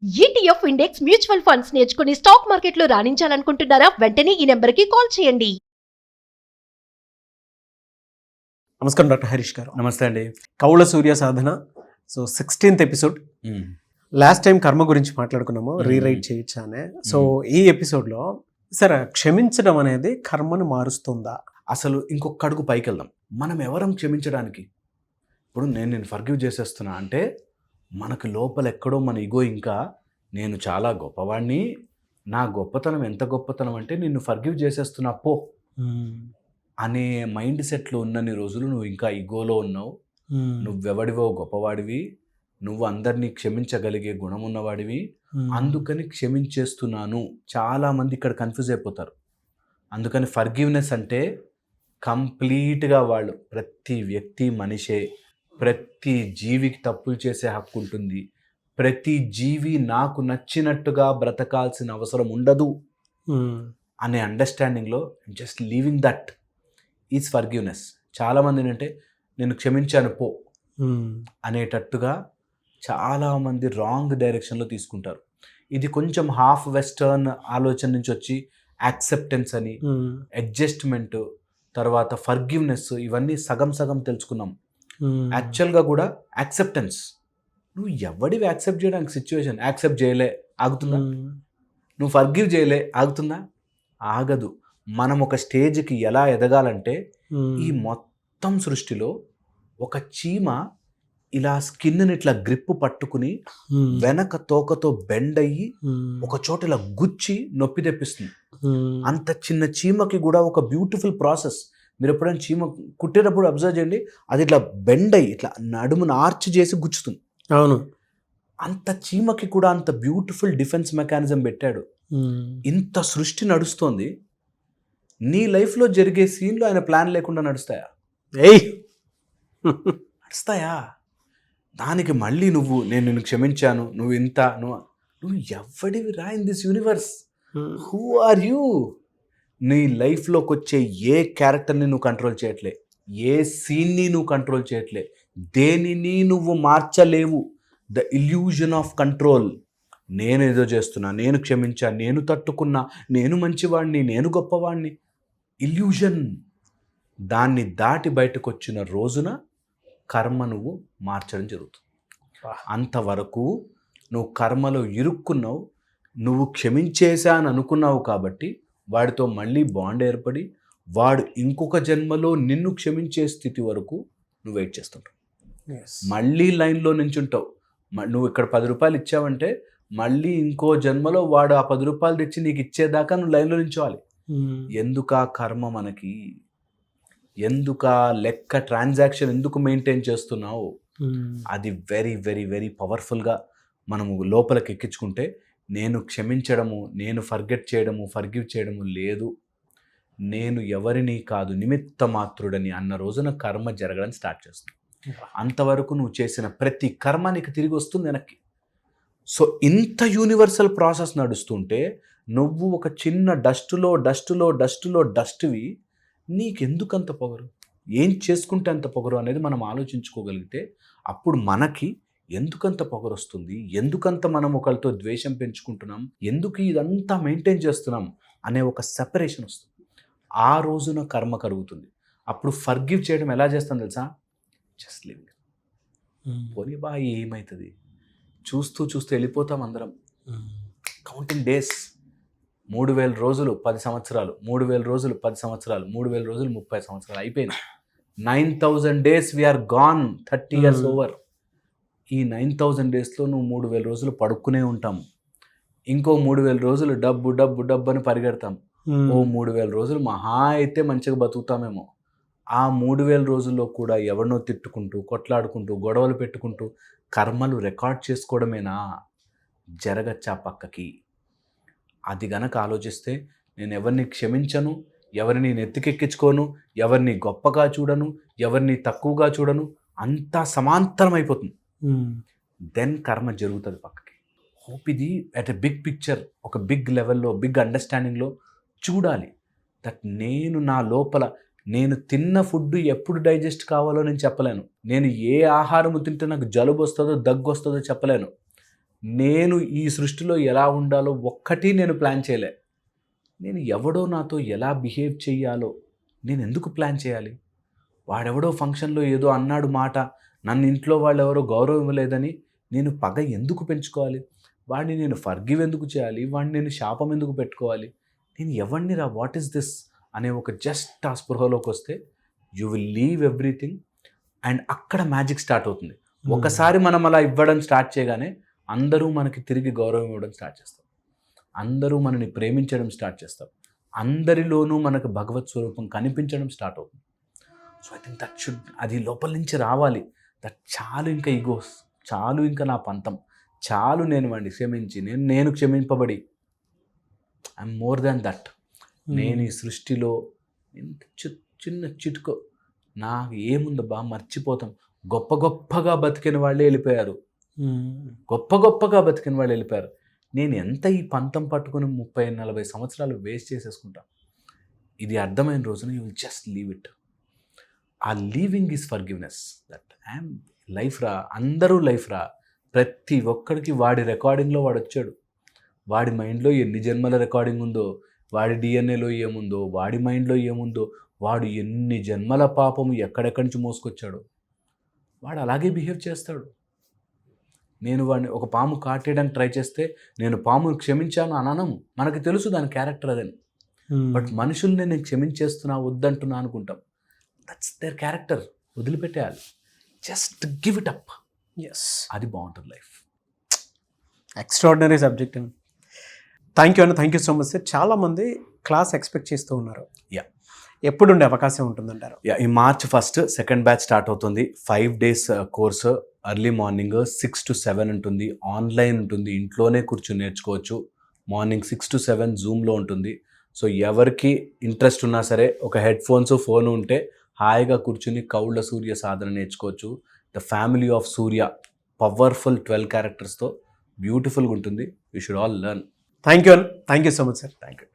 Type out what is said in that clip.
ETF index mutual funds నేర్చుకుని stock మార్కెట్లో రాణించాలనుకుంటున్నారా? వెంటనే ఈ నెంబర్కి కాల్ చేయండి. నమస్కారం డాక్టర్ హరీష్ గారు. నమస్తే అండి. Kaula Surya Sadhana. So 16th episode. Last time karma గురించి మాట్లాడుకున్నాము, రీరైట్ చేయొచ్చా అనే. సో ఈ ఎపిసోడ్లో సరే, క్షమించడం అనేది కర్మను మారుస్తుందా? అసలు ఇంకొక అడుగు పైకి వెళ్దాం. మనం ఎవరం క్షమించడానికి? ఇప్పుడు నేను ఫర్గివ్ చేసేస్తున్నా అంటే మనకు లోపల ఎక్కడో మన ఇగో ఇంకా నేను చాలా గొప్పవాడిని, నా గొప్పతనం ఎంత గొప్పతనం అంటే నిన్ను ఫర్గివ్ చేసేస్తున్నా పో అనే మైండ్ సెట్లో ఉన్నన్ని రోజులు నువ్వు ఇంకా ఇగోలో ఉన్నావు. నువ్వెవడివో గొప్పవాడివి, నువ్వు అందరినీ క్షమించగలిగే గుణం ఉన్నవాడివి, అందుకని క్షమించేస్తున్నాను. చాలామంది ఇక్కడ కన్ఫ్యూజ్ అయిపోతారు. అందుకని ఫర్గివ్నెస్ అంటే కంప్లీట్గా వాళ్ళు ప్రతి వ్యక్తి మనిషే, ప్రతి జీవికి తప్పులు చేసే హక్కు ఉంటుంది, ప్రతి జీవి నాకు నచ్చినట్టుగా బ్రతకాల్సిన అవసరం ఉండదు అనే అండర్స్టాండింగ్లో just leaving that is forgiveness. చాలామంది ఏంటంటే నేను క్షమించాను పో అనేటట్టుగా చాలామంది రాంగ్ డైరెక్షన్లో తీసుకుంటారు. ఇది కొంచెం హాఫ్ వెస్టర్న్ ఆలోచన నుంచి వచ్చి యాక్సెప్టెన్స్ అని, అడ్జస్ట్మెంట్, తర్వాత ఫర్గివ్నెస్, ఇవన్నీ సగం సగం తెలుసుకున్నాం. యాక్చువల్గా కూడా యాక్సెప్టెన్స్. నువ్వు ఎవడివి యాక్సెప్ట్ చేయడానికి సిచ్యువేషన్ యాక్సెప్ట్ చేయలే ఆగుతుందా? నువ్వు ఫర్గివ్ చేయలే ఆగుతుందా? ఆగదు. మనం ఒక స్టేజ్కి ఎలా ఎదగాలంటే ఈ మొత్తం సృష్టిలో ఒక చీమ ఇలా స్కిన్ని ఇట్లా గ్రిప్ పట్టుకుని వెనక తోకతో బెండ్ అయ్యి ఒక చోట ఇలా గుచ్చి నొప్పి తెప్పిస్తుంది. అంత చిన్న చీమకి కూడా ఒక బ్యూటిఫుల్ ప్రాసెస్. మీరు ఎప్పుడైనా చీమ కుట్టేటప్పుడు అబ్జర్వ్ చేయండి, అది ఇట్లా బెండ్ అయ్యి ఇట్లా నడుమును ఆర్చ్ చేసి గుచ్చుతుంది. అవును. అంత చీమకి కూడా అంత బ్యూటిఫుల్ డిఫెన్స్ మెకానిజం పెట్టాడు. ఇంత సృష్టి నడుస్తోంది, నీ లైఫ్లో జరిగే సీన్లు ఆయన ప్లాన్ లేకుండా నడుస్తాయా? నడుస్తాయా? దానికి మళ్ళీ నేను నిన్ను క్షమించాను, నువ్వు ఇంత నువ్వు ఎవడివి రా in this universe? Who are you? నీ లైఫ్లోకి వచ్చే ఏ క్యారెక్టర్ని నువ్వు కంట్రోల్ చేయట్లే, ఏ సీన్ని నువ్వు కంట్రోల్ చేయట్లే, దేనిని నువ్వు మార్చలేవు. The illusion of control. నేను ఏదో చేస్తున్నా, నేను క్షమించా, నేను తట్టుకున్నా, నేను మంచివాడిని, నేను గొప్పవాడిని, ఇల్యూజన్. దాన్ని దాటి బయటకు వచ్చిన రోజున కర్మ నువ్వు మార్చడం జరుగుతుంది. అంతవరకు నువ్వు కర్మలో ఇరుక్కున్నావు. నువ్వు క్షమించేశాను అనుకున్నావు కాబట్టి వాడితో మళ్ళీ బాండ్ ఏర్పడి వాడు ఇంకొక జన్మలో నిన్ను క్షమించే స్థితి వరకు నువ్వు వెయిట్ చేస్తుంటావు. మళ్ళీ లైన్లో నించుంటావు. నువ్వు ఇక్కడ 10 రూపాయలు ఇచ్చావంటే మళ్ళీ ఇంకో జన్మలో వాడు ఆ 10 రూపాయలు తెచ్చి నీకు ఇచ్చేదాకా నువ్వు లైన్లో నించోవాలి. ఎందుకా కర్మ మనకి? ఎందుకా లెక్క ట్రాన్సాక్షన్ ఎందుకు మెయింటైన్ చేస్తున్నావు? అది వెరీ వెరీ వెరీ పవర్ఫుల్గా మనము లోపలికి ఎక్కించుకుంటే నేను క్షమించడము, నేను ఫర్గివ్ చేయడము లేదు, నేను ఎవరిని కాదు నిమిత్త మాత్రుడని అన్న రోజున కర్మ జరగడం స్టార్ట్ చేస్తుంది. అంతవరకు నువ్వు చేసిన ప్రతి కర్మ నీకు తిరిగి వస్తుంది వెనక్కి. సో ఇంత యూనివర్సల్ ప్రాసెస్ నడుస్తుంటే నువ్వు ఒక చిన్న డస్ట్వి, నీకెందుకంత పొగరు? ఏం చేసుకుంటే అంత పొగరు అనేది మనం ఆలోచించుకోగలిగితే అప్పుడు మనకి ఎందుకంత పొగరు వస్తుంది, ఎందుకంత మనం ఒకరితో ద్వేషం పెంచుకుంటున్నాం, ఎందుకు ఇదంతా మెయింటైన్ చేస్తున్నాం అనే ఒక సెపరేషన్ వస్తుంది. ఆ రోజున కర్మ కరుగుతుంది. అప్పుడు ఫర్గివ్ చేయడం ఎలా చేస్తాం తెలుసా? Just living. పోనీ బా ఏమవుతుంది, చూస్తూ వెళ్ళిపోతాం అందరం. Counting days. 3000 రోజులు 10 సంవత్సరాలు, 3000 రోజులు 10 సంవత్సరాలు, 3000 రోజులు 30 సంవత్సరాలు అయిపోయింది. 9000 days we are gone, 30 years over. ఈ 9000 daysలో నువ్వు 3000 రోజులు పడుకునే ఉంటాము. ఇంకో 3000 రోజులు డబ్బు అని పరిగెడతాం. ఓ 3000 రోజులు మహా అయితే మంచిగా బతుకుతామేమో. ఆ 3000 రోజుల్లో కూడా ఎవరినో తిట్టుకుంటూ, కొట్లాడుకుంటూ, గొడవలు పెట్టుకుంటూ కర్మలు రికార్డ్ చేసుకోవడమేనా? జరగచ్చా పక్కకి? అది గనక ఆలోచిస్తే నేను ఎవరిని క్షమించను, ఎవరిని నెత్తికెక్కించుకోను, ఎవరిని గొప్పగా చూడను, ఎవరిని తక్కువగా చూడను, అంతా సమాంతరం అయిపోతుంది. దెన్ కర్మ జరుగుతుంది పక్కకి. హోప్ ఇది అట్ ఎ బిగ్ పిక్చర్, ఒక బిగ్ లెవెల్లో, బిగ్ అండర్స్టాండింగ్లో చూడాలి. దట్ నేను నా లోపల నేను తిన్న ఫుడ్ ఎప్పుడు డైజెస్ట్ కావాలో నేను చెప్పలేను. నేను ఏ ఆహారము తింటే నాకు జలుబు వస్తుందో దగ్గు వస్తుందో చెప్పలేను. నేను ఈ సృష్టిలో ఎలా ఉండాలో ఒక్కటి నేను ప్లాన్ చేయలే. నేను ఎవడో నాతో ఎలా బిహేవ్ చెయ్యాలో నేను ఎందుకు ప్లాన్ చేయాలి? వాడెవడో ఫంక్షన్లో ఏదో అన్నాడు మాట, నన్ను ఇంట్లో వాళ్ళు ఎవరో గౌరవం ఇవ్వలేదని నేను పగ ఎందుకు పెంచుకోవాలి? వాడిని నేను ఫర్గివ్ ఎందుకు చేయాలి? వాడిని నేను శాపం ఎందుకు పెట్టుకోవాలి? నేను ఎవరిని రా, వాట్ ఈస్ దిస్ అనే ఒక జస్ట్ ఆ స్పృహలోకి వస్తే you will leave everything and అక్కడ మ్యాజిక్ స్టార్ట్ అవుతుంది. ఒకసారి మనం అలా ఇవ్వడం స్టార్ట్ చేయగానే అందరూ మనకి తిరిగి గౌరవం ఇవ్వడం స్టార్ట్ చేస్తాం, అందరూ మనని ప్రేమించడం స్టార్ట్ చేస్తాం, అందరిలోనూ మనకు భగవత్ స్వరూపం కనిపించడం స్టార్ట్ అవుతుంది. So I think that should, అది లోపల నుంచి రావాలి. దట్ చాలు, ఇంకా ఈగోస్ చాలు, ఇంకా నా పంతం చాలు, నేను వాడిని క్షమించి నేను క్షమింపబడి ఐఎమ్ మోర్ దాన్ దట్. నేను ఈ సృష్టిలో చిన్న చిటుకో, నాకు ఏముందబ్బా మర్చిపోతాం. గొప్పగా బతికిన వాళ్ళే వెళ్ళిపోయారు, గొప్పగా బతికిన వాళ్ళు వెళ్ళిపోయారు. నేను ఎంత ఈ పంతం పట్టుకుని 30-40 సంవత్సరాలు వేస్ట్ చేసేసుకుంటా. ఇది అర్థమైన రోజున you will just leave it. ఆ leaving is forgiveness. That I'm life రా, అందరూ లైఫ్ రా. ప్రతి ఒక్కడికి వాడి రికార్డింగ్లో వాడు వచ్చాడు. వాడి మైండ్లో ఎన్ని జన్మల రికార్డింగ్ ఉందో, వాడి డిఎన్ఏలో ఏముందో, వాడి మైండ్లో ఏముందో, వాడు ఎన్ని జన్మల పాపము ఎక్కడెక్కడి నుంచి మోసుకొచ్చాడో వాడు అలాగే బిహేవ్ చేస్తాడు. నేను వాడిని ఒక పాము కాటేయడానికి ట్రై చేస్తే నేను పామును క్షమించాను అనము, మనకు తెలుసు దాని క్యారెక్టర్ అదని. బట్ మనుషుల్ని నేను క్షమించేస్తున్నా వద్దంటున్నా అనుకుంటాం. దట్స్ దేర్ క్యారెక్టర్, వదిలిపెట్టేయాలి. Just give it up. Yes, అది బాగుంటుంది లైఫ్. ఎక్స్ట్రాడినరీ సబ్జెక్ట్ అండి. థ్యాంక్ యూ అన్న, thank you so much sir. చాలామంది క్లాస్ ఎక్స్పెక్ట్ చేస్తూ ఉన్నారు. యా, ఎప్పుడు ఉండే అవకాశం ఉంటుందంటారు? యా, ఈ March 1 సెకండ్ బ్యాచ్ స్టార్ట్ అవుతుంది. 5 days course. Early morning 6 to 7 ఉంటుంది, ఆన్లైన్ ఉంటుంది, ఇంట్లోనే కూర్చొని నేర్చుకోవచ్చు. మార్నింగ్ 6 to 7 జూమ్లో ఉంటుంది. సో ఎవరికి ఇంట్రెస్ట్ ఉన్నా సరే ఒక హెడ్ ఫోన్స్ ఫోన్ ఉంటే హాయిగా కూర్చుని కౌళ్ళ సూర్య సాధన నేర్చుకోవచ్చు. The family of Surya, powerful 12 charactersతో బ్యూటిఫుల్గా ఉంటుంది. You should all learn. Thank you అన్న, thank you so much sir. Thank you.